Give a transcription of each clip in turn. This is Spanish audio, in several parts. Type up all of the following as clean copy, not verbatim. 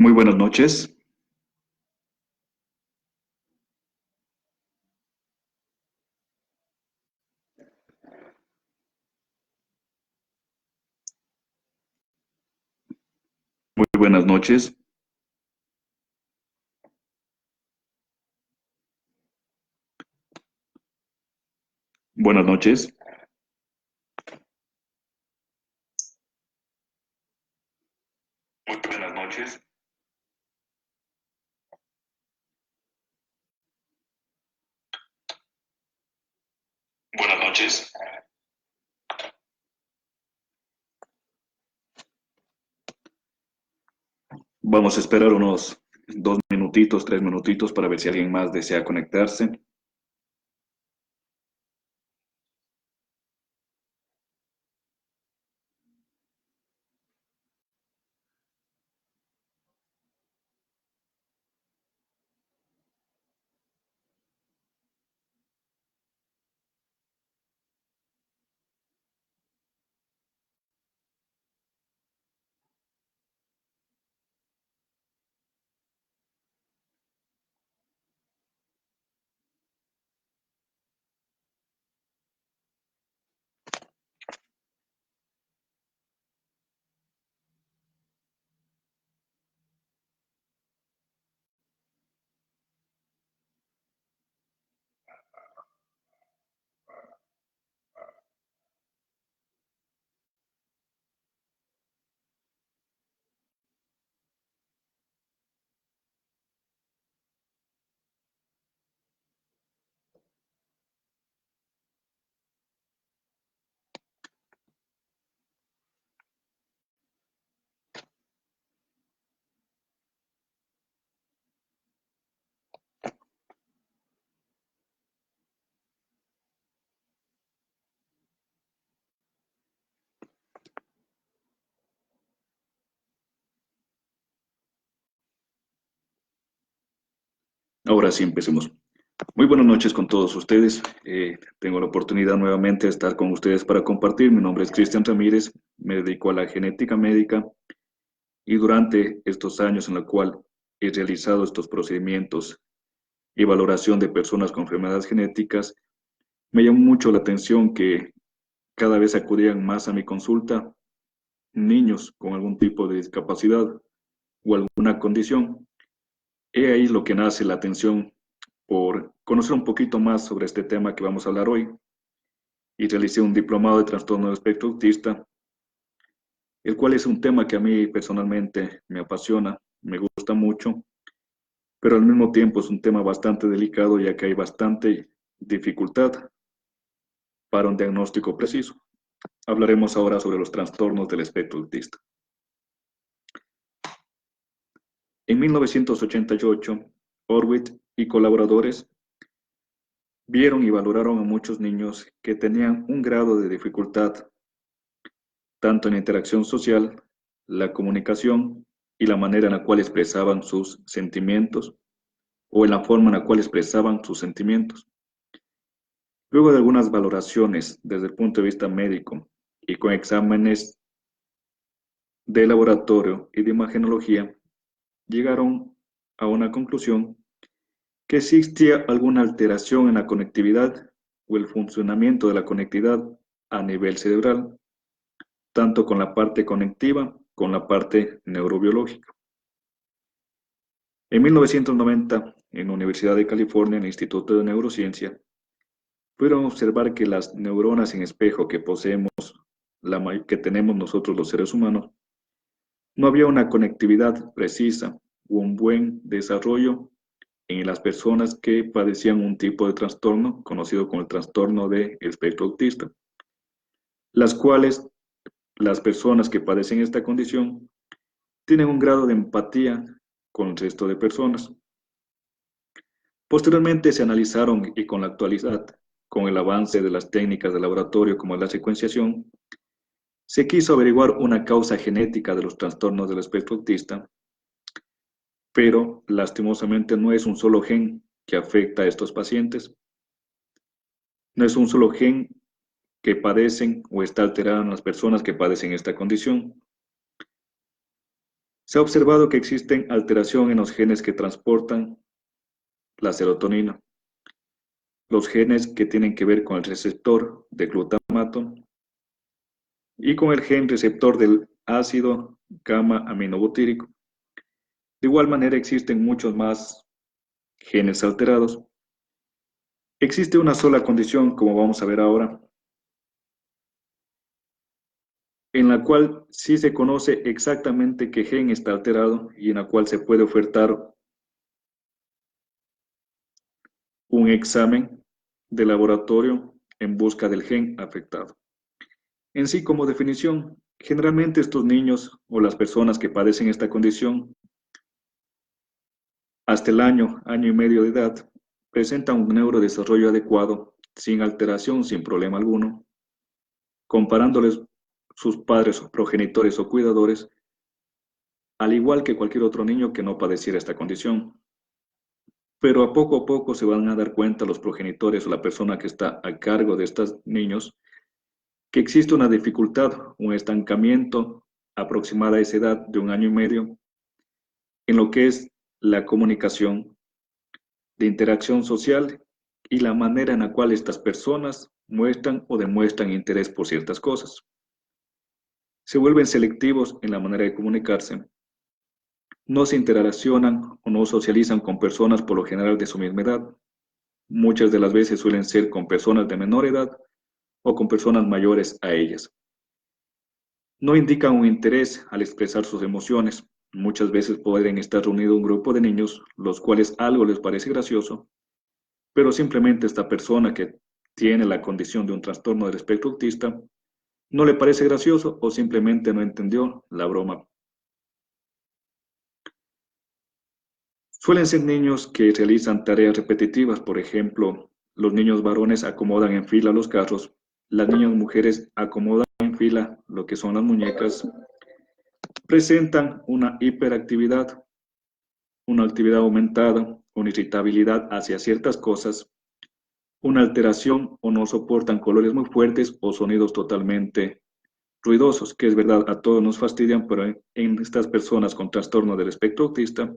Muy buenas noches. Muy buenas noches. Buenas noches. Muy buenas noches. Buenas noches. Vamos a esperar unos 2 minutitos, 3 minutitos para ver si alguien más desea conectarse. Ahora sí, empecemos. Muy buenas noches con todos ustedes. Tengo la oportunidad nuevamente de estar con ustedes para compartir. Mi nombre es Cristian Ramírez, me dedico a la genética médica y durante estos años en los cuales he realizado estos procedimientos y valoración de personas con enfermedades genéticas, me llamó mucho la atención que cada vez acudían más a mi consulta niños con algún tipo de discapacidad o alguna condición. He ahí lo que nace la atención por conocer un poquito más sobre este tema que vamos a hablar hoy y realicé un diplomado de trastorno de espectro autista, el cual es un tema que a mí personalmente me apasiona, me gusta mucho, pero al mismo tiempo es un tema bastante delicado ya que hay bastante dificultad para un diagnóstico preciso. Hablaremos ahora sobre los trastornos del espectro autista. En 1988, Orwit y colaboradores vieron y valoraron a muchos niños que tenían un grado de dificultad tanto en la interacción social, la comunicación y la manera en la cual expresaban sus sentimientos o en la forma en la cual expresaban sus sentimientos. Luego de algunas valoraciones desde el punto de vista médico y con exámenes de laboratorio y de imagenología, llegaron a una conclusión que existía alguna alteración en la conectividad o el funcionamiento de la conectividad a nivel cerebral, tanto con la parte conectiva con la parte neurobiológica. En 1990, en la Universidad de California, en el Instituto de Neurociencia, pudieron observar que las neuronas en espejo que poseemos, que tenemos nosotros los seres humanos, no había una conectividad precisa o un buen desarrollo en las personas que padecían un tipo de trastorno conocido como el trastorno de espectro autista, las cuales las personas que padecen esta condición tienen un grado de empatía con el resto de personas. Posteriormente se analizaron y con la actualidad, con el avance de las técnicas de laboratorio como la secuenciación, se quiso averiguar una causa genética de los trastornos del espectro autista, pero lastimosamente no es un solo gen que afecta a estos pacientes, no es un solo gen que padecen o está alterado en las personas que padecen esta condición, Se ha observado que existen alteraciones en los genes que transportan la serotonina, los genes que tienen que ver con el receptor de glutamato y con el gen receptor del ácido gamma aminobutírico. De igual manera existen muchos más genes alterados. Existe una sola condición, como vamos a ver ahora, en la cual sí se conoce exactamente qué gen está alterado y en la cual se puede ofertar un examen de laboratorio en busca del gen afectado. En sí, como definición, generalmente estos niños o las personas que padecen esta condición hasta el año y medio de edad presentan un neurodesarrollo adecuado, sin alteración, sin problema alguno, comparándoles sus padres o progenitores o cuidadores, al igual que cualquier otro niño que no padeciera esta condición. Pero a poco se van a dar cuenta los progenitores o la persona que está a cargo de estos niños que existe una dificultad, un estancamiento aproximada a esa edad de un año y medio en lo que es la comunicación, de interacción social y la manera en la cual estas personas muestran o demuestran interés por ciertas cosas. Se vuelven selectivos en la manera de comunicarse, no se interaccionan o no socializan con personas por lo general de su misma edad. Muchas de las veces suelen ser con personas de menor edad o con personas mayores a ellas. No indican un interés al expresar sus emociones. Muchas veces pueden estar reunido un grupo de niños, los cuales algo les parece gracioso, pero simplemente esta persona que tiene la condición de un trastorno del espectro autista no le parece gracioso o simplemente no entendió la broma. Suelen ser niños que realizan tareas repetitivas, por ejemplo, los niños varones acomodan en fila los carros, las niñas mujeres acomodan en fila lo que son las muñecas, presentan una hiperactividad, una actividad aumentada, una irritabilidad hacia ciertas cosas, una alteración o no soportan colores muy fuertes o sonidos totalmente ruidosos, que es verdad, a todos nos fastidian, pero en estas personas con trastorno del espectro autista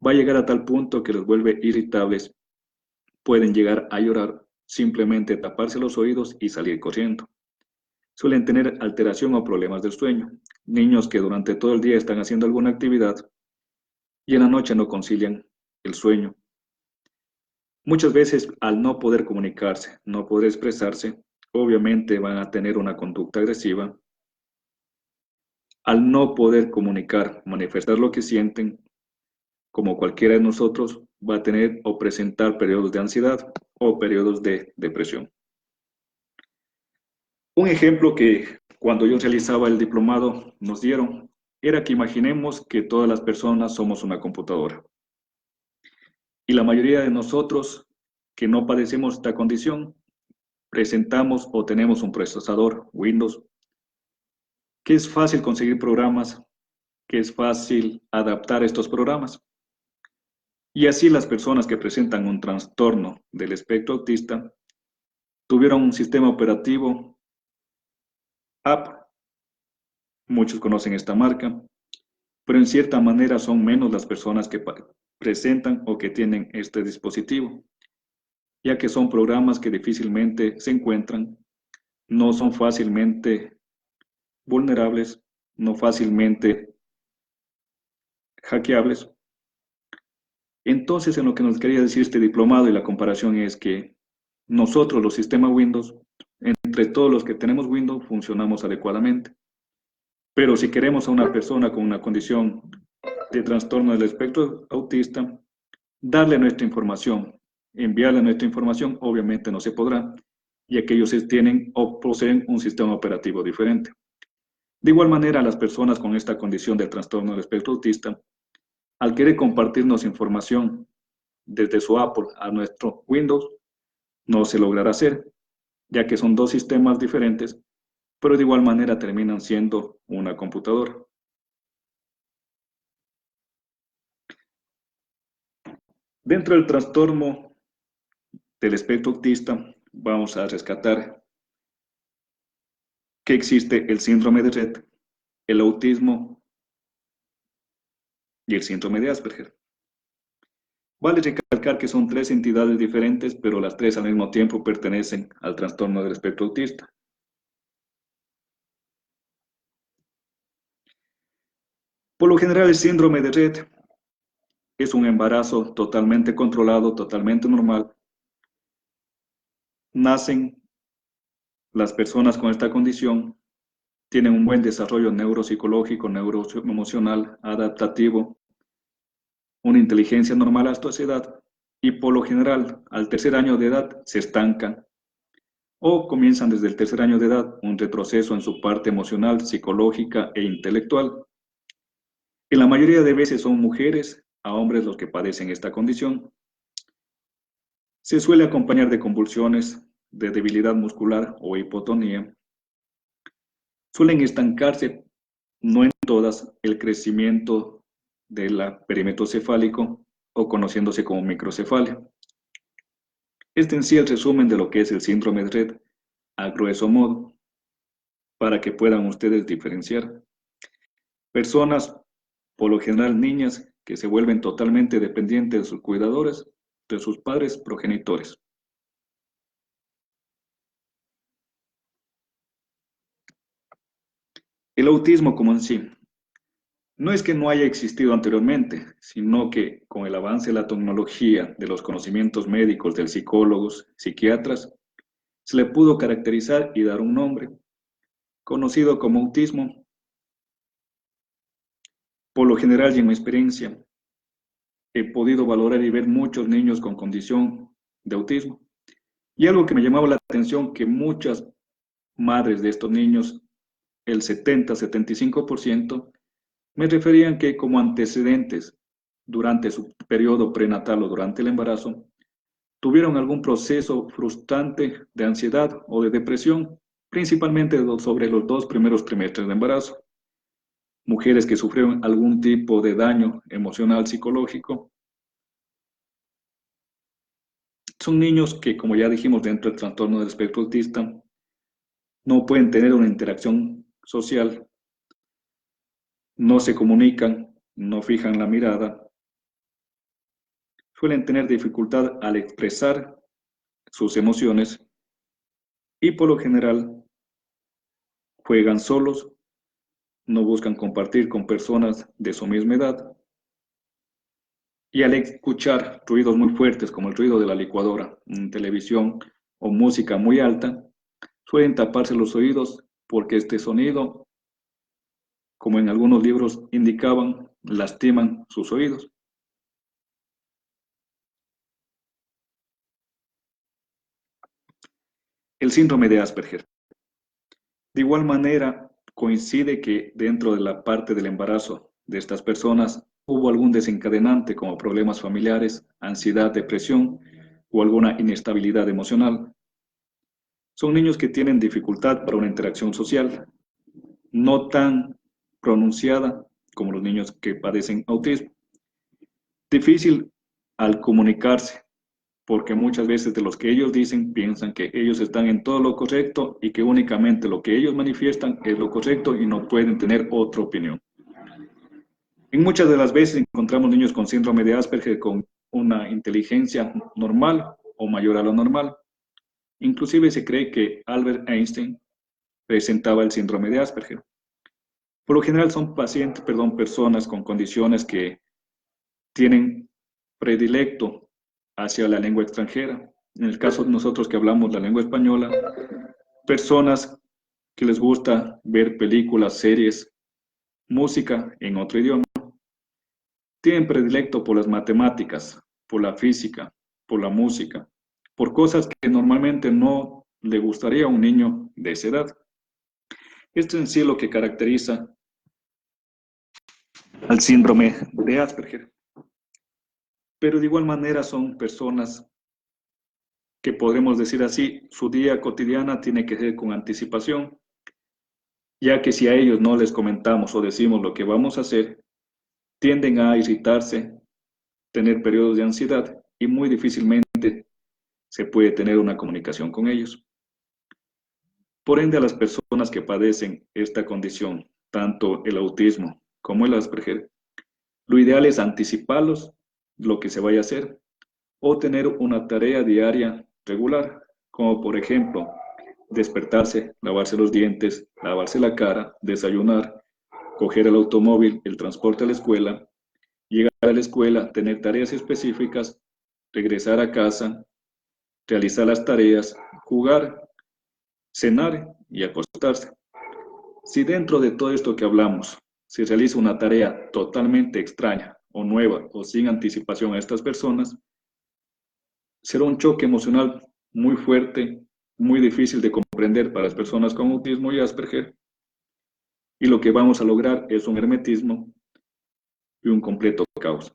va a llegar a tal punto que los vuelve irritables, pueden llegar a llorar, simplemente taparse los oídos y salir corriendo. Suelen tener alteración o problemas del sueño, niños que durante todo el día están haciendo alguna actividad y en la noche no concilian el sueño. Muchas veces al no poder comunicarse, no poder expresarse, obviamente van a tener una conducta agresiva. Al no poder comunicar, manifestar lo que sienten, como cualquiera de nosotros, va a tener o presentar periodos de ansiedad o periodos de depresión. Un ejemplo que cuando yo realizaba el diplomado nos dieron era que imaginemos que todas las personas somos una computadora. Y la mayoría de nosotros que no padecemos esta condición, presentamos o tenemos un procesador Windows, que es fácil conseguir programas, que es fácil adaptar estos programas. Y así las personas que presentan un trastorno del espectro autista tuvieron un sistema operativo App, muchos conocen esta marca, pero en cierta manera son menos las personas que presentan o que tienen este dispositivo, ya que son programas que difícilmente se encuentran, no son fácilmente vulnerables, no fácilmente hackeables. Entonces, en lo que nos quería decir este diplomado y la comparación es que nosotros, los sistemas Windows, entre todos los que tenemos Windows, funcionamos adecuadamente. Pero si queremos a una persona con una condición de trastorno del espectro autista, darle nuestra información, enviarle nuestra información, obviamente no se podrá, ya que ellos tienen o poseen un sistema operativo diferente. De igual manera, las personas con esta condición del trastorno del espectro autista, al querer compartirnos información desde su Apple a nuestro Windows, no se logrará hacer, ya que son dos sistemas diferentes, pero de igual manera terminan siendo una computadora. Dentro del trastorno del espectro autista, vamos a rescatar que existe el síndrome de Rett, el autismo y el síndrome de Asperger. Vale recalcar que son tres entidades diferentes, pero las tres al mismo tiempo pertenecen al trastorno del espectro autista. Por lo general, el síndrome de Rett es un embarazo totalmente controlado, totalmente normal. Nacen las personas con esta condición, tienen un buen desarrollo neuropsicológico, neuroemocional, adaptativo, una inteligencia normal hasta esa edad, y por lo general, al tercer año de edad, se estancan o comienzan desde el tercer año de edad un retroceso en su parte emocional, psicológica e intelectual. En la mayoría de veces son mujeres a hombres los que padecen esta condición. Se suele acompañar de convulsiones, de debilidad muscular o hipotonía. Suelen estancarse, no en todas, el crecimiento del perímetro cefálico o conociéndose como microcefalia. Este en sí es el resumen de lo que es el síndrome de Rett a grueso modo, para que puedan ustedes diferenciar. Personas, por lo general niñas, que se vuelven totalmente dependientes de sus cuidadores, de sus padres progenitores. El autismo como en sí, no es que no haya existido anteriormente, sino que con el avance de la tecnología, de los conocimientos médicos, de psicólogos, psiquiatras, se le pudo caracterizar y dar un nombre, conocido como autismo. Por lo general y en mi experiencia, he podido valorar y ver muchos niños con condición de autismo. Y algo que me llamaba la atención, que muchas madres de estos niños, el 70-75%, me referían que como antecedentes durante su periodo prenatal o durante el embarazo, tuvieron algún proceso frustrante de ansiedad o de depresión, principalmente sobre los 2 primeros trimestres de embarazo. Mujeres que sufrieron algún tipo de daño emocional, psicológico. Son niños que, como ya dijimos, dentro del trastorno del espectro autista, no pueden tener una interacción social, no se comunican, no fijan la mirada, suelen tener dificultad al expresar sus emociones y por lo general juegan solos, no buscan compartir con personas de su misma edad y al escuchar ruidos muy fuertes como el ruido de la licuadora, televisión o música muy alta, suelen taparse los oídos porque este sonido, como en algunos libros indicaban, lastiman sus oídos. El síndrome de Asperger. De igual manera, coincide que dentro de la parte del embarazo de estas personas hubo algún desencadenante como problemas familiares, ansiedad, depresión o alguna inestabilidad emocional. Son niños que tienen dificultad para una interacción social, no tan pronunciada como los niños que padecen autismo. Difícil al comunicarse, porque muchas veces de los que ellos dicen piensan que ellos están en todo lo correcto y que únicamente lo que ellos manifiestan es lo correcto y no pueden tener otra opinión. En muchas de las veces encontramos niños con síndrome de Asperger con una inteligencia normal o mayor a lo normal. Inclusive se cree que Albert Einstein presentaba el síndrome de Asperger. Por lo general son personas con condiciones que tienen predilecto hacia la lengua extranjera. En el caso de nosotros que hablamos la lengua española, personas que les gusta ver películas, series, música en otro idioma. Tienen predilecto por las matemáticas, por la física, por la música, por cosas que normalmente no le gustaría a un niño de esa edad. Esto en sí es lo que caracteriza al síndrome de Asperger. Pero de igual manera son personas que podemos decir así, su día cotidiana tiene que ser con anticipación, ya que si a ellos no les comentamos o decimos lo que vamos a hacer, tienden a irritarse, tener periodos de ansiedad y muy difícilmente se puede tener una comunicación con ellos. Por ende, a las personas que padecen esta condición, tanto el autismo como el Asperger, Lo ideal es anticiparlos, lo que se vaya a hacer, o tener una tarea diaria regular, como por ejemplo, despertarse, lavarse los dientes, lavarse la cara, desayunar, coger el automóvil, el transporte a la escuela, llegar a la escuela, tener tareas específicas, regresar a casa, realizar las tareas, jugar, cenar y acostarse. Si dentro de todo esto que hablamos se realiza una tarea totalmente extraña o nueva o sin anticipación a estas personas, será un choque emocional muy fuerte, muy difícil de comprender para las personas con autismo y Asperger, y lo que vamos a lograr es un hermetismo y un completo caos.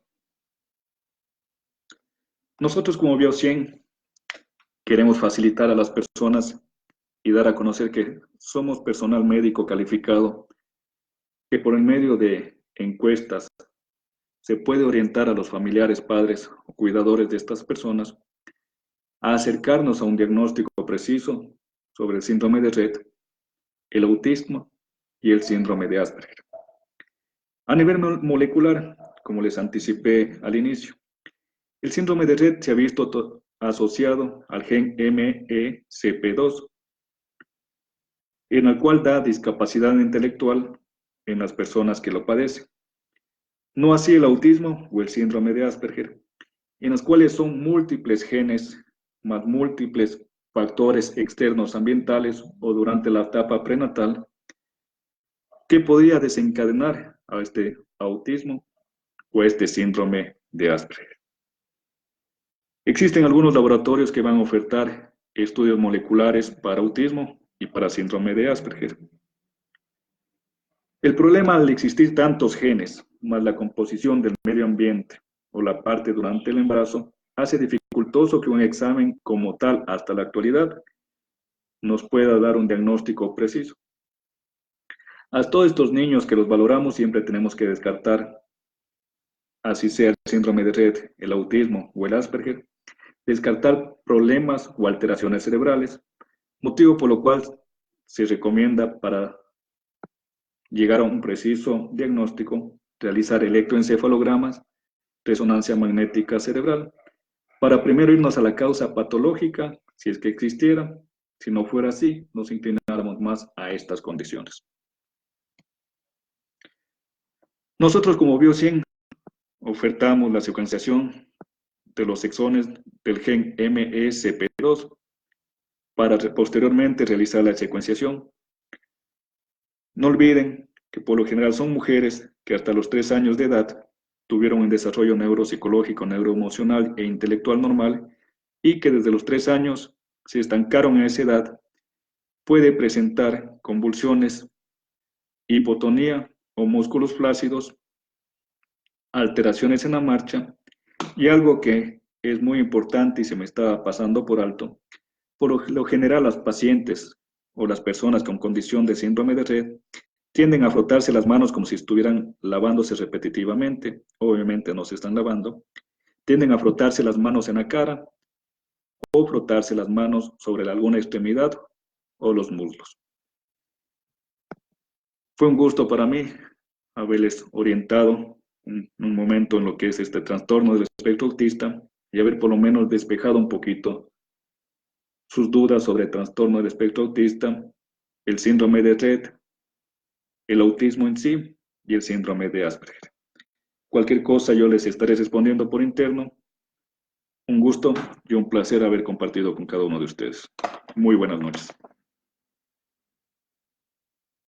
Nosotros como Bio100 queremos facilitar a las personas y dar a conocer que somos personal médico calificado, que por el medio de encuestas se puede orientar a los familiares, padres o cuidadores de estas personas a acercarnos a un diagnóstico preciso sobre el síndrome de Rett, el autismo y el síndrome de Asperger. A nivel molecular, como les anticipé al inicio, el síndrome de Rett se ha visto asociado al gen MECP2, en el cual da discapacidad intelectual en las personas que lo padecen. No así el autismo o el síndrome de Asperger, en los cuales son múltiples genes más múltiples factores externos ambientales o durante la etapa prenatal que podría desencadenar a este autismo o este síndrome de Asperger. Existen algunos laboratorios que van a ofertar estudios moleculares para autismo y para síndrome de Asperger. El problema al existir tantos genes, más la composición del medio ambiente o la parte durante el embarazo, hace dificultoso que un examen como tal hasta la actualidad nos pueda dar un diagnóstico preciso. A todos estos niños que los valoramos siempre tenemos que descartar, así sea el síndrome de Rett, el autismo o el Asperger, descartar problemas o alteraciones cerebrales, motivo por lo cual se recomienda para llegar a un preciso diagnóstico, realizar electroencefalogramas, resonancia magnética cerebral, para primero irnos a la causa patológica, si es que existiera. Si no fuera así, nos inclináramos más a estas condiciones. Nosotros como Bio100 ofertamos la secuenciación de los exones del gen MECP2 para posteriormente realizar la secuenciación. No olviden que por lo general son mujeres que hasta los 3 años de edad tuvieron un desarrollo neuropsicológico, neuroemocional e intelectual normal y que desde los 3 años se estancaron en esa edad, puede presentar convulsiones, hipotonía o músculos flácidos, alteraciones en la marcha y algo que es muy importante y se me está pasando por alto. Por lo general las pacientes o las personas con condición de síndrome de Rett tienden a frotarse las manos como si estuvieran lavándose repetitivamente, obviamente no se están lavando, tienden a frotarse las manos en la cara o frotarse las manos sobre alguna extremidad o los muslos. Fue un gusto para mí haberles orientado un momento en lo que es este trastorno del espectro autista y haber por lo menos despejado un poquito sus dudas sobre el trastorno del espectro autista, el síndrome de Rett, el autismo en sí y el síndrome de Asperger. Cualquier cosa yo les estaré respondiendo por interno. Un gusto y un placer haber compartido con cada uno de ustedes. Muy buenas noches.